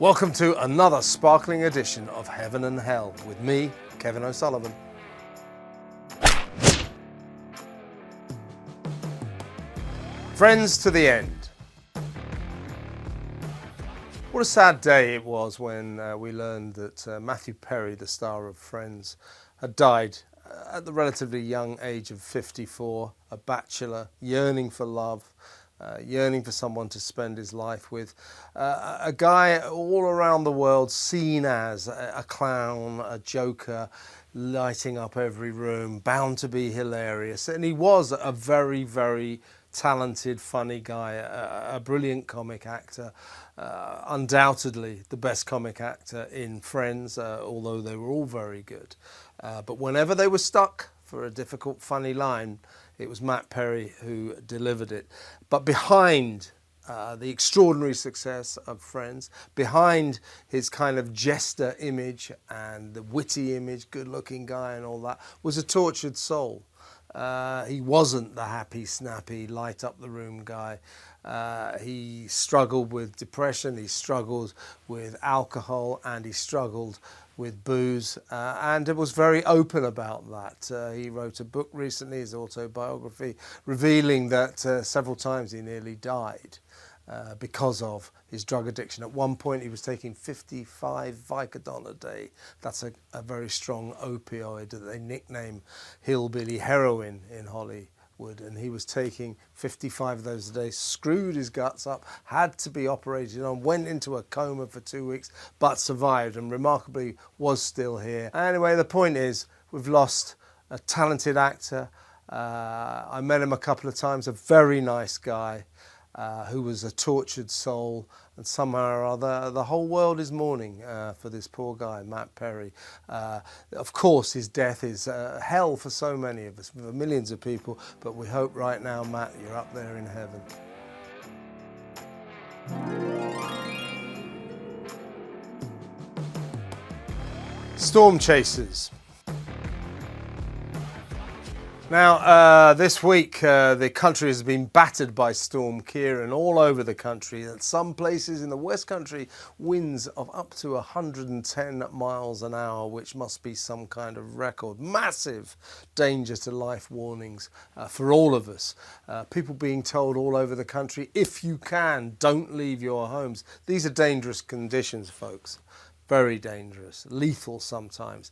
Welcome to another sparkling edition of Heaven and Hell with me, Kevin O'Sullivan. Friends to the end. What a sad day it was when we learned that Matthew Perry, the star of Friends, had died at the relatively young age of 54, a bachelor, yearning for love. Yearning for someone to spend his life with, a guy all around the world seen as a clown, a joker, lighting up every room, bound to be hilarious. And he was a very, very talented, funny guy, a brilliant comic actor, undoubtedly the best comic actor in Friends, although they were all very good. But whenever they were stuck for a difficult, funny line, it was Matt Perry who delivered it. But behind the extraordinary success of Friends, behind his kind of jester image and the witty image, good-looking guy and all that, was a tortured soul. He wasn't the happy, snappy, light-up-the-room guy. He struggled with depression, he struggled with alcohol, and he struggled with booze, and it was very open about that. He wrote a book recently, his autobiography, revealing that several times he nearly died because of his drug addiction. At one point he was taking 55 Vicodin a day. That's a very strong opioid that they nickname hillbilly heroin in Hollywood. And he was taking 55 of those a day, screwed his guts up, had to be operated on, went into a coma for 2 weeks, but survived and remarkably was still here. Anyway, the point is, we've lost a talented actor. I met him a couple of times, a very nice guy who was a tortured soul, and somehow or other the whole world is mourning for this poor guy, Matt Perry. Of course, his death is hell for so many of us, for millions of people, but we hope right now, Matt, you're up there in heaven. Storm chasers. Now, this week, the country has been battered by Storm Kieran all over the country. At some places in the West Country, winds of up to 110 miles an hour, which must be some kind of record. Massive danger to life warnings for all of us. People being told all over the country, if you can, don't leave your homes. These are dangerous conditions, folks. Very dangerous, lethal sometimes.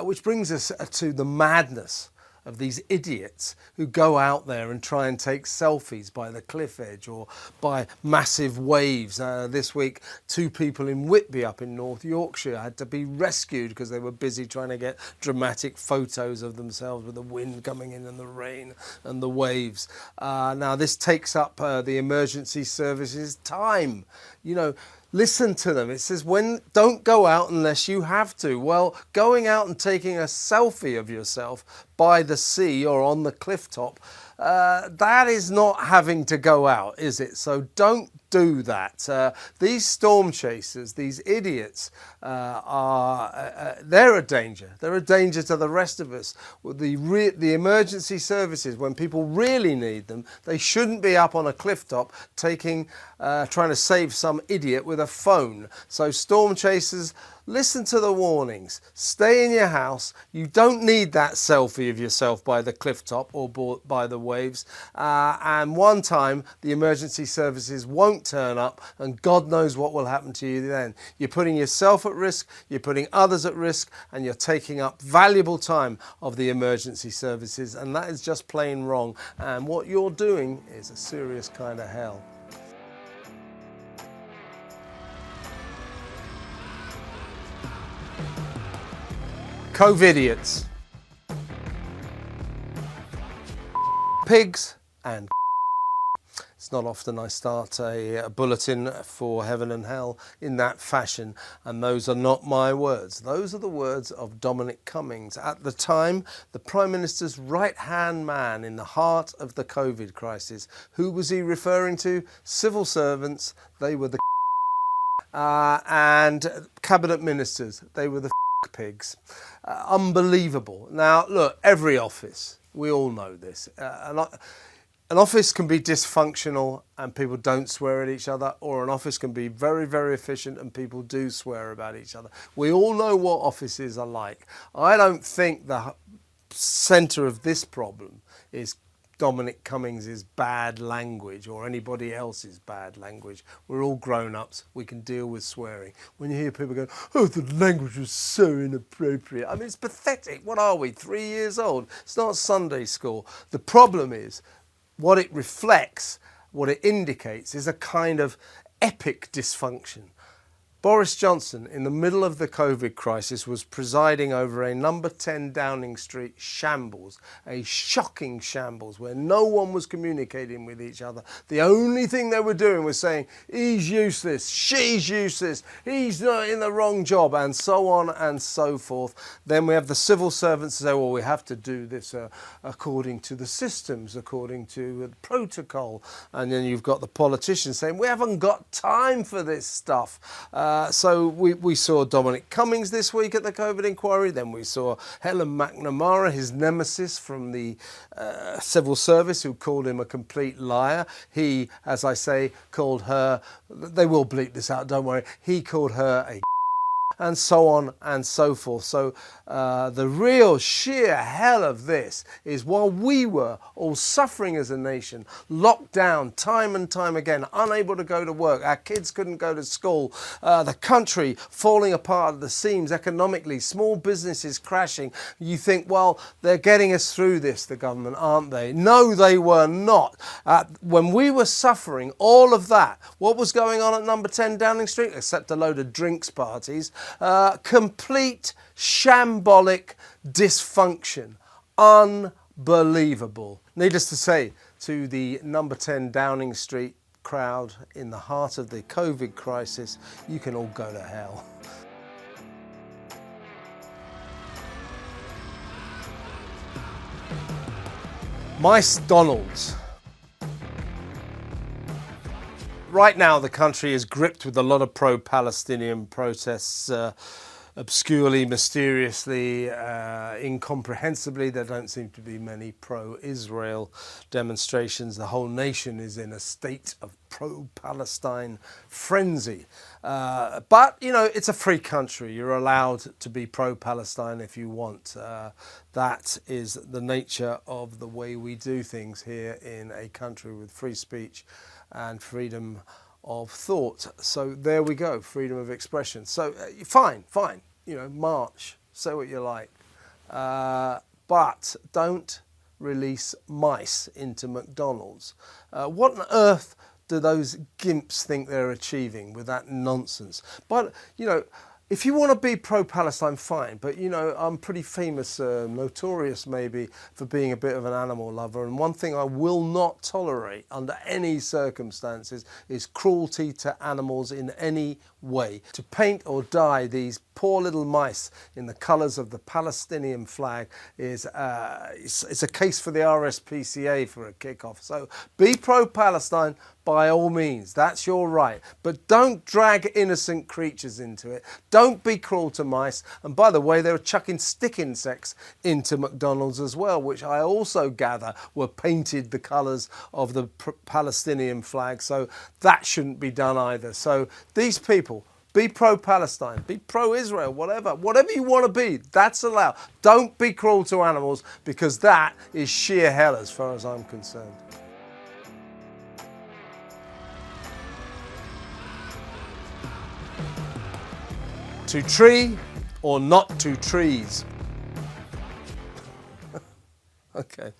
Which brings us to the madness of these idiots who go out there and try and take selfies by the cliff edge or by massive waves. This week, 2 people in Whitby up in North Yorkshire had to be rescued because they were busy trying to get dramatic photos of themselves with the wind coming in and the rain and the waves. Now, this takes up the emergency services time. You know, listen to them. It says, don't go out unless you have to. Well, going out and taking a selfie of yourself by the sea or on the cliff top, that is not having to go out, is it? So don't do that. These storm chasers, these idiots, they're a danger. They're a danger to the rest of us. The emergency services, when people really need them, they shouldn't be up on a cliff top trying to save some idiot with a phone. So storm chasers, listen to the warnings. Stay in your house. You don't need that selfie of yourself by the cliff top or by the waves. And one time, the emergency services won't turn up, and God knows what will happen to you then. You're putting yourself at risk, you're putting others at risk, and you're taking up valuable time of the emergency services, and that is just plain wrong. And what you're doing is a serious kind of hell. COVIDiots. Pigs and it's not often I start a bulletin for Heaven and Hell in that fashion, and those are not my words. Those are the words of Dominic Cummings, at the time the Prime Minister's right-hand man in the heart of the COVID crisis. Who was he referring to? Civil servants, they were the and cabinet ministers, they were the pigs. Unbelievable. Now, look, every office, we all know this. An office can be dysfunctional and people don't swear at each other, or an office can be very, very efficient and people do swear about each other. We all know what offices are like. I don't think the centre of this problem is Dominic Cummings' bad language or anybody else's bad language. We're all grown-ups. We can deal with swearing. When you hear people go, oh, the language was so inappropriate. I mean, it's pathetic. What are we, 3 years old? It's not Sunday school. The problem is, what it reflects, what it indicates, is a kind of epic dysfunction. Boris Johnson, in the middle of the COVID crisis, was presiding over a number 10 Downing Street shambles, a shocking shambles where no one was communicating with each other. The only thing they were doing was saying, he's useless, she's useless, he's not in the wrong job, and so on and so forth. Then we have the civil servants say, well, we have to do this according to the systems, according to the protocol. And then you've got the politicians saying, we haven't got time for this stuff. So we saw Dominic Cummings this week at the COVID inquiry. Then we saw Helen McNamara, his nemesis from the civil service, who called him a complete liar. He, as I say, called her, they will bleep this out, don't worry, he called her a and so on and so forth. So the real sheer hell of this is, while we were all suffering as a nation, locked down time and time again, unable to go to work, our kids couldn't go to school, the country falling apart at the seams economically, small businesses crashing, you think, well, they're getting us through this, the government, aren't they? No, they were not. When we were suffering all of that, what was going on at number 10 Downing Street, except a load of drinks parties? Complete shambolic dysfunction. Unbelievable. Needless to say, to the number 10 Downing Street crowd in the heart of the COVID crisis, you can all go to hell. Mice Donalds. Right now, the country is gripped with a lot of pro-Palestinian protests, obscurely, mysteriously, incomprehensibly. There don't seem to be many pro-Israel demonstrations. The whole nation is in a state of pro-Palestine frenzy. But, you know, it's a free country. You're allowed to be pro-Palestine if you want. That is the nature of the way we do things here in a country with free speech and freedom of thought. So there we go, freedom of expression. So fine, you know, march, say what you like. But don't release mice into McDonald's. What on earth do those gimps think they're achieving with that nonsense? But, you know, if you want to be pro-Palestine, fine. But, you know, I'm pretty famous, notorious maybe, for being a bit of an animal lover. And one thing I will not tolerate under any circumstances is cruelty to animals in any way. To paint or dye these poor little mice in the colours of the Palestinian flag is it's a case for the RSPCA for a kick-off. So be pro-Palestine by all means, that's your right. But don't drag innocent creatures into it. Don't be cruel to mice. And by the way, they were chucking stick insects into McDonald's as well, which I also gather were painted the colours of the Palestinian flag. So that shouldn't be done either. So these people, be pro-Palestine, be pro-Israel, whatever you want to be, that's allowed. Don't be cruel to animals, because that is sheer hell as far as I'm concerned. To tree or not to trees? Okay.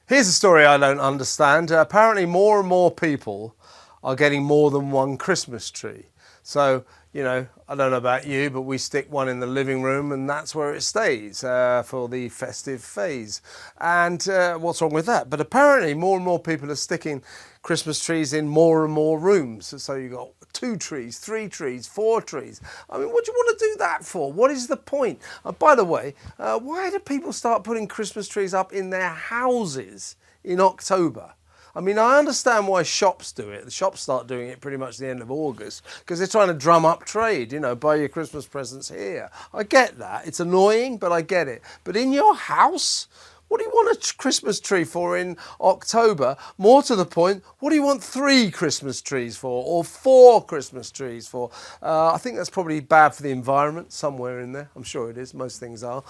Here's a story I don't understand. Apparently more and more people are getting more than one Christmas tree. So, you know, I don't know about you, but we stick one in the living room and that's where it stays for the festive phase. And what's wrong with that? But apparently more and more people are sticking Christmas trees in more and more rooms. So you've got 2 trees, 3 trees, 4 trees. I mean, what do you want to do that for? What is the point? By the way, why do people start putting Christmas trees up in their houses in October? I mean, I understand why shops do it. The shops start doing it pretty much the end of August because they're trying to drum up trade, you know, buy your Christmas presents here. I get that. It's annoying, but I get it. But in your house? What do you want a Christmas tree for in October? More to the point, what do you want 3 Christmas trees for, or 4 Christmas trees for? I think that's probably bad for the environment, somewhere in there. I'm sure it is, most things are.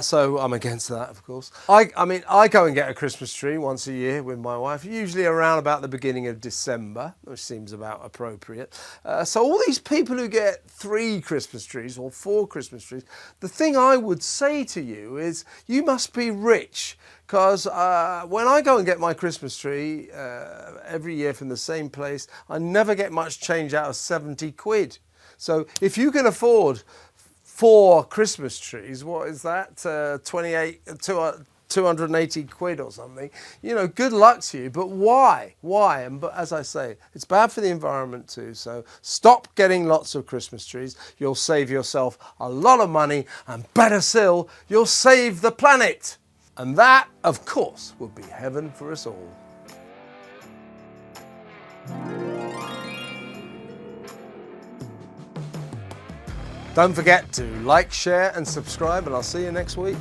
So I'm against that, of course. I mean, I go and get a Christmas tree once a year with my wife, usually around about the beginning of December, which seems about appropriate. So all these people who get 3 Christmas trees or 4 Christmas trees, the thing I would say to you is you must be rich, because when I go and get my Christmas tree every year from the same place, I never get much change out of 70 quid. So if you can afford 4 Christmas trees, what is that? 280 quid or something. You know, good luck to you, but why? Why? And but as I say, it's bad for the environment too, so stop getting lots of Christmas trees. You'll save yourself a lot of money, and better still, you'll save the planet. And that, of course, would be heaven for us all. Don't forget to like, share and subscribe, and I'll see you next week.